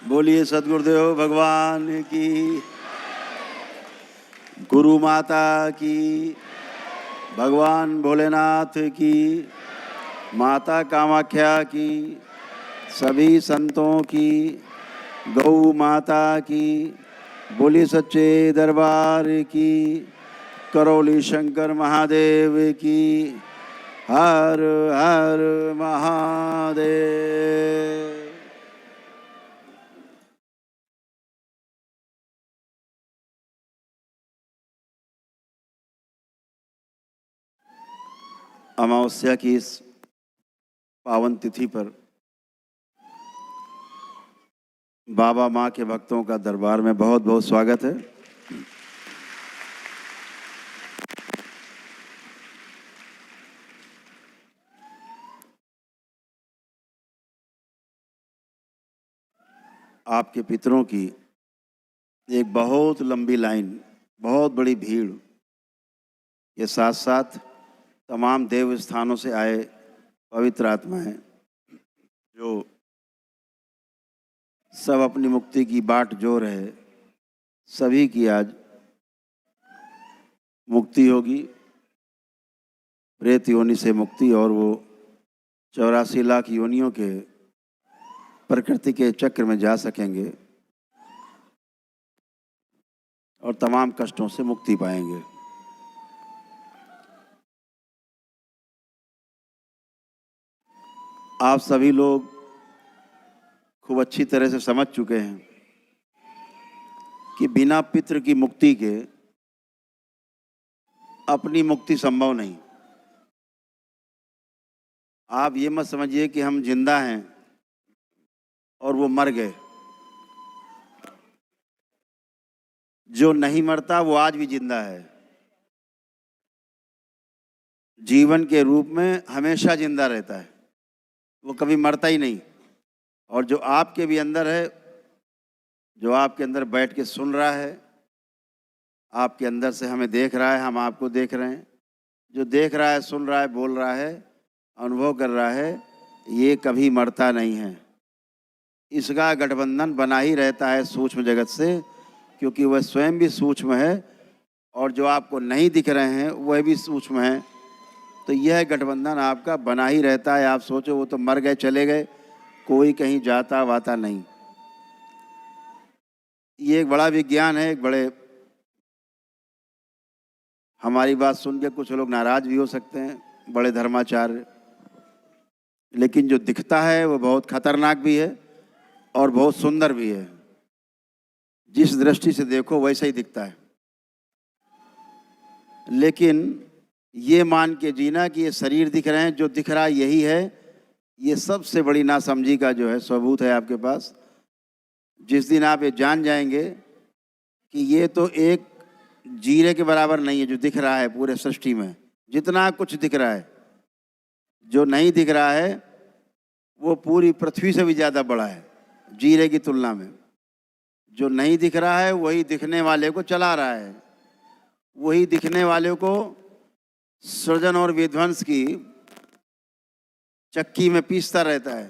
बोलिए सद्गुरुदेव भगवान की, गुरु माता की, भगवान भोलेनाथ की, माता कामाख्या की, सभी संतों की, गौ माता की, बोलिए सच्चे दरबार की, करौली शंकर महादेव की, हर हर महादेव। अमावस्या की इस पावन तिथि पर बाबा माँ के भक्तों का दरबार में बहुत बहुत स्वागत है। आपके पितरों की एक बहुत लंबी लाइन, बहुत बड़ी भीड़, ये साथ साथ तमाम देव स्थानों से आए पवित्र आत्माएं जो सब अपनी मुक्ति की बाट जो रहे, सभी की आज मुक्ति होगी, प्रेत योनि से मुक्ति, और वो 84 लाख योनियों के प्रकृति के चक्र में जा सकेंगे और तमाम कष्टों से मुक्ति पाएंगे। आप सभी लोग खूब अच्छी तरह से समझ चुके हैं कि बिना पितृ की मुक्ति के अपनी मुक्ति संभव नहीं। आप ये मत समझिए कि हम जिंदा हैं और वो मर गए। जो नहीं मरता वो आज भी जिंदा है, जीवन के रूप में हमेशा जिंदा रहता है, वो कभी मरता ही नहीं। और जो आपके भी अंदर है, जो आपके अंदर बैठ के सुन रहा है, आपके अंदर से हमें देख रहा है, हम आपको देख रहे हैं, जो देख रहा है, सुन रहा है, बोल रहा है, अनुभव कर रहा है, ये कभी मरता नहीं है। इसका गठबंधन बना ही रहता है सूक्ष्म जगत से, क्योंकि वह स्वयं भी सूक्ष्म है और जो आपको नहीं दिख रहे हैं वह भी सूक्ष्म है। तो यह गठबंधन आपका बना ही रहता है। आप सोचो वो तो मर गए, चले गए, कोई कहीं जाता वाता नहीं। ये एक बड़ा विज्ञान है। एक बड़े, हमारी बात सुन के कुछ लोग नाराज भी हो सकते हैं, बड़े धर्माचार्य, लेकिन जो दिखता है वो बहुत खतरनाक भी है और बहुत सुंदर भी है। जिस दृष्टि से देखो वैसा ही दिखता है। लेकिन ये मान के जीना कि ये शरीर दिख रहे हैं, जो दिख रहा है यही है, ये सबसे बड़ी नासमझी का जो है सबूत है आपके पास। जिस दिन आप ये जान जाएंगे कि ये तो एक जीरे के बराबर नहीं है जो दिख रहा है पूरे सृष्टि में, जितना कुछ दिख रहा है, जो नहीं दिख रहा है वो पूरी पृथ्वी से भी ज़्यादा बड़ा है जीरे की तुलना में। जो नहीं दिख रहा है वही दिखने वाले को चला रहा है, वही दिखने वाले को सृजन और विध्वंस की चक्की में पीसता रहता है।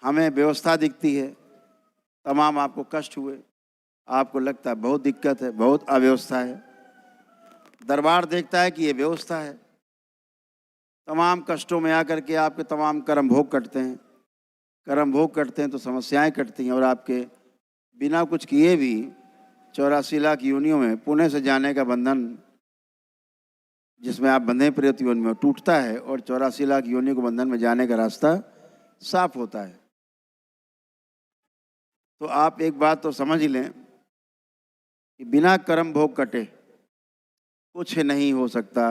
हमें व्यवस्था दिखती है, तमाम आपको कष्ट हुए, आपको लगता है बहुत दिक्कत है, बहुत अव्यवस्था है। दरबार देखता है कि ये व्यवस्था है। तमाम कष्टों में आकर के आपके तमाम कर्म भोग कटते हैं। कर्म भोग कटते हैं तो समस्याएं कटती हैं, और आपके बिना कुछ किए भी 84 लाख योनियों में पुणे से जाने का बंधन जिसमें आप बंधे प्रेत योनि में टूटता है, और 84 लाख योनियों के बंधन में जाने का रास्ता साफ होता है। तो आप एक बात तो समझ ही लें कि बिना कर्म भोग कटे कुछ नहीं हो सकता।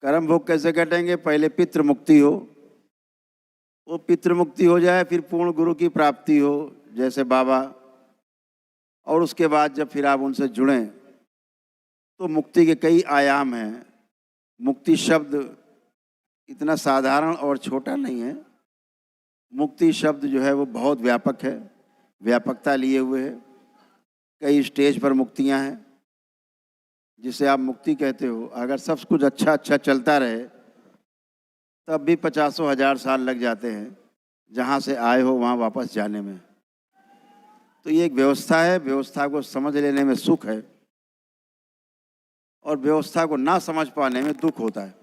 कर्म भोग कैसे कटेंगे? पहले पितृ मुक्ति हो, वो पितृ मुक्ति हो जाए, फिर पूर्ण गुरु की प्राप्ति हो जैसे बाबा, और उसके बाद जब फिर आप उनसे जुड़ें तो मुक्ति के कई आयाम हैं। मुक्ति शब्द इतना साधारण और छोटा नहीं है। मुक्ति शब्द जो है वो बहुत व्यापक है, व्यापकता लिए हुए है। कई स्टेज पर मुक्तियां हैं जिसे आप मुक्ति कहते हो। अगर सब कुछ अच्छा अच्छा चलता रहे तब भी 50 हजार साल लग जाते हैं, जहाँ से आए हो वहाँ वापस जाने में। तो ये एक व्यवस्था है, व्यवस्था को समझ लेने में सुख है और व्यवस्था को ना समझ पाने में दुख होता है।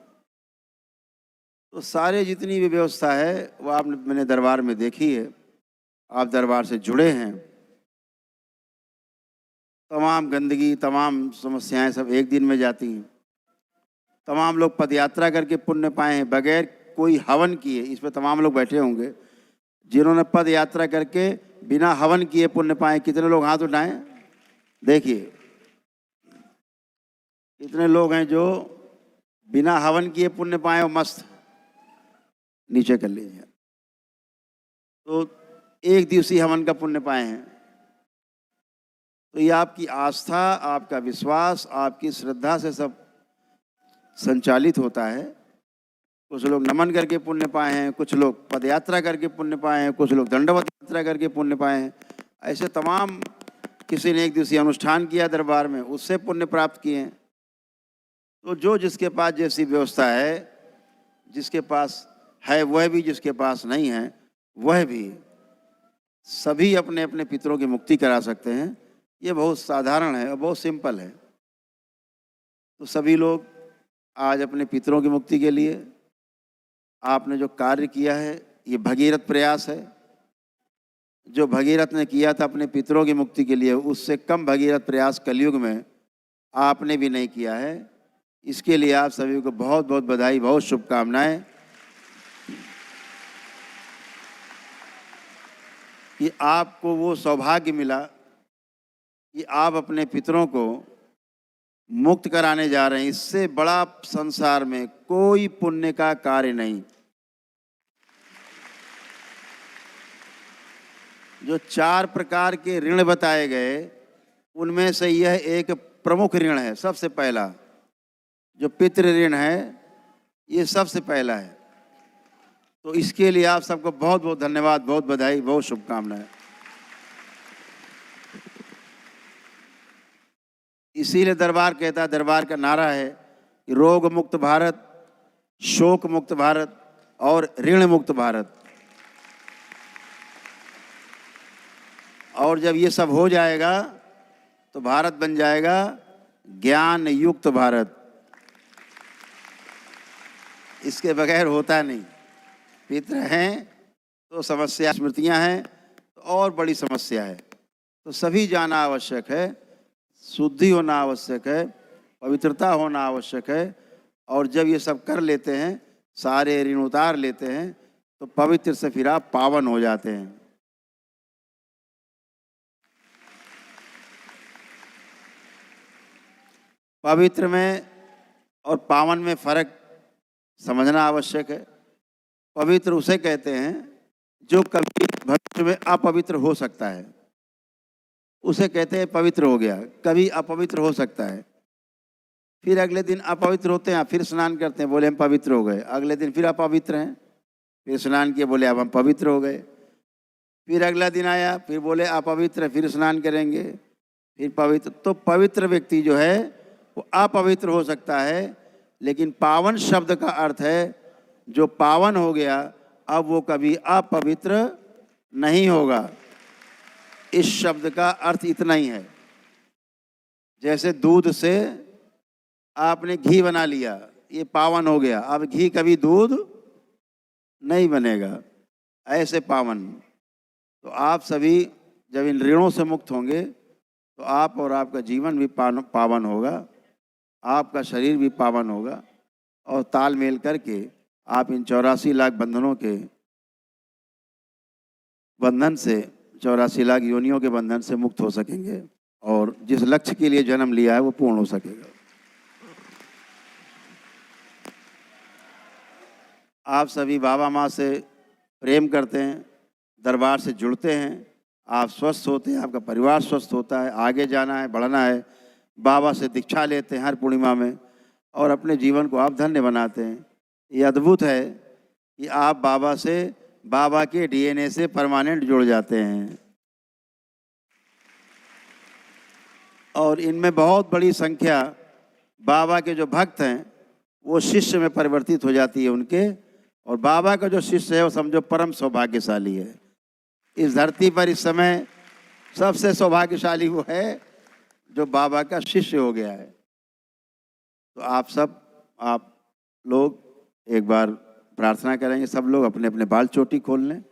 तो सारे जितनी भी व्यवस्था है वो मैंने दरबार में देखी है। आप दरबार से जुड़े हैं, तमाम गंदगी, तमाम समस्याएं सब एक दिन में जाती हैं। तमाम लोग पदयात्रा करके पुण्य पाए हैं बगैर कोई हवन किए। इसमें तमाम लोग बैठे होंगे जिन्होंने पद यात्रा करके बिना हवन किए पुण्य पाए। कितने लोग हाथ उठाएं? देखिए, इतने लोग हैं जो बिना हवन किए पुण्य पाए और मस्त। नीचे कर लीजिए। तो एक दिवसीय हवन का पुण्य पाए हैं। तो ये आपकी आस्था, आपका विश्वास, आपकी श्रद्धा से सब संचालित होता है। कुछ लोग नमन करके पुण्य पाए हैं, कुछ लोग पदयात्रा करके पुण्य पाए हैं, कुछ लोग दंडवत यात्रा करके पुण्य पाए हैं। ऐसे तमाम, किसी ने एक दिवसीय अनुष्ठान किया दरबार में, उससे पुण्य प्राप्त किए हैं। तो जो जिसके पास जैसी व्यवस्था है, जिसके पास है वह भी, जिसके पास नहीं है वह भी, सभी अपने अपने पितरों की मुक्ति करा सकते हैं। ये बहुत साधारण है और बहुत सिंपल है। तो सभी लोग आज अपने पितरों की मुक्ति के लिए आपने जो कार्य किया है, ये भगीरथ प्रयास है। जो भगीरथ ने किया था अपने पितरों की मुक्ति के लिए, उससे कम भगीरथ प्रयास कलयुग में आपने भी नहीं किया है। इसके लिए आप सभी को बहुत बहुत बधाई, बहुत शुभकामनाएं कि आपको वो सौभाग्य मिला कि आप अपने पितरों को मुक्त कराने जा रहे हैं। इससे बड़ा संसार में कोई पुण्य का कार्य नहीं। जो 4 प्रकार के ऋण बताए गए, उनमें से यह एक प्रमुख ऋण है। सबसे पहला जो पितृ ऋण है, ये सबसे पहला है। तो इसके लिए आप सबको बहुत बहुत धन्यवाद, बहुत बधाई, बहुत शुभकामनाएं। इसीलिए दरबार कहता है, दरबार का नारा है कि रोग मुक्त भारत, शोक मुक्त भारत और ऋण मुक्त भारत। और जब ये सब हो जाएगा तो भारत बन जाएगा ज्ञान युक्त भारत। इसके बगैर होता नहीं। पितृ हैं तो समस्या, स्मृतियां हैं तो और बड़ी समस्या है। तो सभी जाना आवश्यक है, शुद्धि होना आवश्यक है, पवित्रता होना आवश्यक है। और जब ये सब कर लेते हैं, सारे ऋण उतार लेते हैं, तो पवित्र से फिर आप पावन हो जाते हैं। पवित्र में और पावन में फर्क समझना आवश्यक है। पवित्र उसे कहते हैं जो कभी भविष्य में अपवित्र हो सकता है, उसे कहते हैं पवित्र हो गया। कभी अपवित्र हो सकता है, फिर अगले दिन अपवित्र होते हैं, फिर स्नान करते हैं, बोले हम पवित्र हो गए। अगले दिन फिर अपवित्र हैं, फिर स्नान किए, बोले अब हम पवित्र हो गए। फिर अगला दिन आया, फिर बोले अपवित्र, फिर स्नान करेंगे, फिर पवित्र। तो पवित्र व्यक्ति जो है वो अपवित्र हो सकता है, लेकिन पावन शब्द का अर्थ है जो पावन हो गया अब वो कभी अपवित्र नहीं होगा। इस शब्द का अर्थ इतना ही है। जैसे दूध से आपने घी बना लिया, ये पावन हो गया, अब घी कभी दूध नहीं बनेगा। ऐसे पावन। तो आप सभी जब इन ऋणों से मुक्त होंगे तो आप और आपका जीवन भी पावन होगा, आपका शरीर भी पावन होगा। और तालमेल करके आप इन 84 लाख बंधनों के बंधन से, 84 लाख योनियों के बंधन से मुक्त हो सकेंगे और जिस लक्ष्य के लिए जन्म लिया है वो पूर्ण हो सकेगा। आप सभी बाबा माँ से प्रेम करते हैं, दरबार से जुड़ते हैं, आप स्वस्थ होते हैं, आपका परिवार स्वस्थ होता है, आगे जाना है, बढ़ना है। बाबा से दीक्षा लेते हैं हर पूर्णिमा में और अपने जीवन को आप धन्य बनाते हैं। ये अद्भुत है कि आप बाबा से, बाबा के डीएनए से परमानेंट जुड़ जाते हैं। और इनमें बहुत बड़ी संख्या बाबा के जो भक्त हैं वो शिष्य में परिवर्तित हो जाती है उनके, और बाबा का जो शिष्य है वो समझो परम सौभाग्यशाली है। इस धरती पर इस समय सबसे सौभाग्यशाली वो है जो बाबा का शिष्य हो गया है। तो आप लोग एक बार प्रार्थना करेंगे, सब लोग अपने अपने बाल चोटी खोल लें।